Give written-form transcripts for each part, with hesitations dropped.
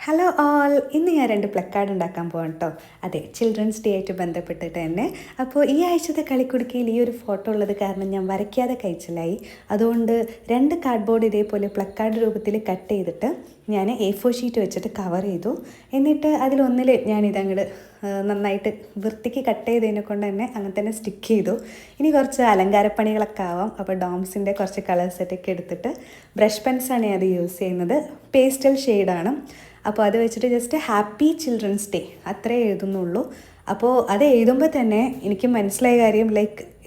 Hello all, ഇന്ന് ഞാൻ 2 placard ഉണ്ടാക്കാൻ പോകാം കേട്ടോ. അതെ, ചിൽഡ്രൻസ് ഡേ ആയിട്ട് ബന്ധപ്പെട്ടിട്ട് തന്നെ. അപ്പോൾ ഈ ആഴ്ചത്തെ കളിക്കുടുക്കയിൽ ഈ ഒരു ഫോട്ടോ ഉള്ളത് കാരണം ഞാൻ വരയ്ക്കാതെ കഴിച്ചില്ലായി. അതുകൊണ്ട് 2 കാർഡ്ബോർഡ് ഇതേപോലെ പ്ലക്കാർഡ് രൂപത്തിൽ കട്ട് ചെയ്തിട്ട് ഞാൻ A4 ഷീറ്റ് വെച്ചിട്ട് കവർ ചെയ്തു. എന്നിട്ട് അതിലൊന്നിൽ ഞാനിതങ്ങോട്ട് നന്നായിട്ട് വൃത്തിക്ക് കട്ട് ചെയ്തതിനെ കൊണ്ട് തന്നെ അങ്ങനെ തന്നെ സ്റ്റിക്ക് ചെയ്തു. ഇനി കുറച്ച് അലങ്കാരപ്പണികളൊക്കെ ആവാം. അപ്പോൾ ഡോംസിൻ്റെ കുറച്ച് കളർ സെറ്റൊക്കെ എടുത്തിട്ട് ബ്രഷ് പെൻസാണ് ഞാൻ അത് യൂസ് ചെയ്യുന്നത്. പേസ്റ്റൽ ഷെയ്ഡാണ്. അപ്പോൾ അത് വെച്ചിട്ട് ജസ്റ്റ് ഹാപ്പി ചിൽഡ്രൻസ് ഡേ അത്രേ എഴുതുന്നുള്ളൂ. അപ്പോൾ അത് എഴുതുമ്പോൾ തന്നെ എനിക്ക് മനസ്സിലായ കാര്യം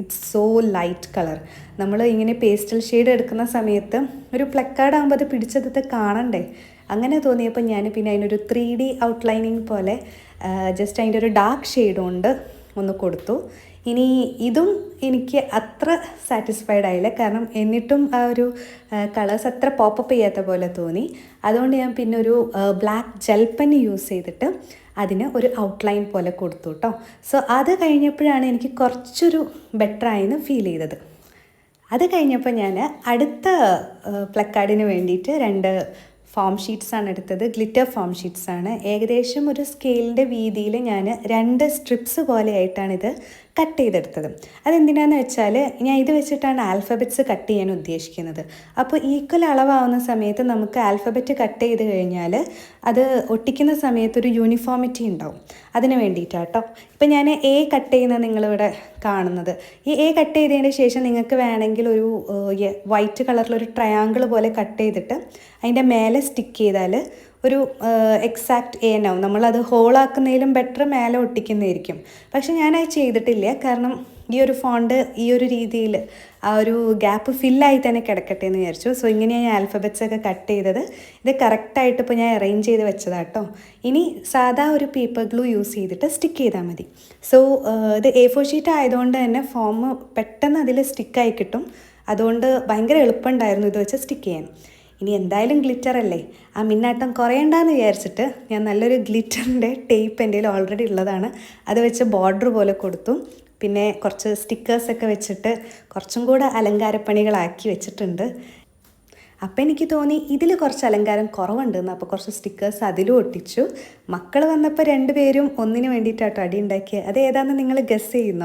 ഇറ്റ്സ് സോ ലൈറ്റ് കളർ. നമ്മൾ ഇങ്ങനെ പേസ്റ്റൽ ഷെയ്ഡ് എടുക്കുന്ന സമയത്ത് ഒരു പ്ലക്കാർഡ് ആകുമ്പോൾ അത് പിടിച്ചത് കാണണ്ടേ, അങ്ങനെ തോന്നിയപ്പോൾ ഞാൻ പിന്നെ അതിനൊരു 3D ഔട്ട്ലൈനിങ് പോലെ ജസ്റ്റ് അതിൻ്റെ ഒരു ഡാർക്ക് ഷെയ്ഡ് കൊണ്ട് ഒന്ന് കൊടുത്തു. ഇനി ഇതും എനിക്ക് അത്ര സാറ്റിസ്ഫൈഡ് ആയില്ല, കാരണം എന്നിട്ടും ആ ഒരു കളേഴ്സ് അത്ര പോപ്പപ്പ് ചെയ്യാത്ത പോലെ തോന്നി. അതുകൊണ്ട് ഞാൻ പിന്നെ ഒരു ബ്ലാക്ക് ജെൽ പെൻ യൂസ് ചെയ്തിട്ട് അതിന് ഒരു ഔട്ട്ലൈൻ പോലെ കൊടുത്തു കേട്ടോ. സോ അത് കഴിഞ്ഞപ്പോഴാണ് എനിക്ക് കുറച്ചൊരു ബെറ്ററായെന്ന് ഫീൽ ചെയ്തത്. അത് കഴിഞ്ഞപ്പോൾ ഞാൻ അടുത്ത പ്ലക്കാർഡിന് വേണ്ടിയിട്ട് 2 ഫോം ഷീറ്റ്സാണ് എടുത്തത്. ഗ്ലിറ്റർ ഫോം ഷീറ്റ്സാണ്. ഏകദേശം ഒരു സ്കെയിലിൻ്റെ വീതിയിൽ ഞാൻ 2 സ്ട്രിപ്സ് പോലെയായിട്ടാണിത് കട്ട് ചെയ്തെടുത്തത്. അതെന്തിനാന്ന് വെച്ചാൽ ഞാൻ ഇത് വെച്ചിട്ടാണ് ആൽഫബറ്റ്സ് കട്ട് ചെയ്യാൻ ഉദ്ദേശിക്കുന്നത്. അപ്പോൾ ഈക്വൽ അളവാകുന്ന സമയത്ത് നമുക്ക് ആൽഫബറ്റ് കട്ട് ചെയ്ത് കഴിഞ്ഞാൽ അത് ഒട്ടിക്കുന്ന സമയത്തൊരു യൂണിഫോമിറ്റി ഉണ്ടാവും. അതിന് വേണ്ടിയിട്ടാട്ടോ. ഇപ്പം ഞാൻ A കട്ട് ചെയ്യുന്നത് നിങ്ങളിവിടെ കാണുന്നത്. ഈ A കട്ട് ചെയ്തതിന് ശേഷം നിങ്ങൾക്ക് വേണമെങ്കിൽ ഒരു വൈറ്റ് കളറിലൊരു ട്രയാങ്കിൾ പോലെ കട്ട് ചെയ്തിട്ട് അതിൻ്റെ മേലെ സ്റ്റിക്ക് ചെയ്താൽ ഒരു എക്സാക്റ്റ് ഏനാവും. നമ്മളത് ഹോളാക്കുന്നതിലും ബെറ്റർ മേലെ ഒട്ടിക്കുന്നതായിരിക്കും. പക്ഷെ ഞാനത് ചെയ്തിട്ടില്ല, കാരണം ഈ ഒരു ഫോണ്ട് ഈ ഒരു രീതിയിൽ ആ ഒരു ഗ്യാപ്പ് ഫില്ലായി തന്നെ കിടക്കട്ടെ എന്ന് വിചാരിച്ചു. സോ ഇങ്ങനെയാണ് ഞാൻ ആൽഫബറ്റ്സ് ഒക്കെ കട്ട് ചെയ്തത്. ഇത് കറക്റ്റായിട്ട് ഇപ്പോൾ ഞാൻ അറേഞ്ച് ചെയ്ത് വെച്ചതാട്ടോ. ഇനി സാധാ ഒരു പേപ്പർ ഗ്ലൂ യൂസ് ചെയ്തിട്ട് സ്റ്റിക്ക് ചെയ്താൽ മതി. സോ ഇത് A4 ഷീറ്റ് ആയതുകൊണ്ട് തന്നെ ഫോം പെട്ടെന്ന് അതിൽ സ്റ്റിക്കായി കിട്ടും. അതുകൊണ്ട് ഭയങ്കര എളുപ്പമുണ്ടായിരുന്നു ഇത് വെച്ച് സ്റ്റിക്ക് ചെയ്യാൻ. ഇനി എന്തായാലും ഗ്ലിറ്റർ അല്ലേ, ആ മിന്നാട്ടം കുറയണ്ടെന്ന് വിചാരിച്ചിട്ട് ഞാൻ നല്ലൊരു ഗ്ലിറ്ററിൻ്റെ ടേപ്പ് എൻ്റെ കയ്യിൽ ഓൾറെഡി ഉള്ളതാണ്. അത് വെച്ച് ബോർഡർ പോലെ കൊടുത്തു. പിന്നെ കുറച്ച് സ്റ്റിക്കേഴ്സൊക്കെ വെച്ചിട്ട് കുറച്ചും കൂടെ അലങ്കാരപ്പണികളാക്കി വെച്ചിട്ടുണ്ട്. അപ്പോൾ എനിക്ക് തോന്നി ഇതിൽ കുറച്ച് അലങ്കാരം കുറവുണ്ടെന്ന്. അപ്പോൾ കുറച്ച് സ്റ്റിക്കേഴ്സ് അതിലും ഒട്ടിച്ചു. മക്കൾ വന്നപ്പോൾ 2 പേരും ഒന്നിന് വേണ്ടിയിട്ടാട്ടോ അടി ഉണ്ടാക്കിയത്. അത് ഏതാണെന്ന് നിങ്ങൾ ഗസ് ചെയ്യുന്നോ?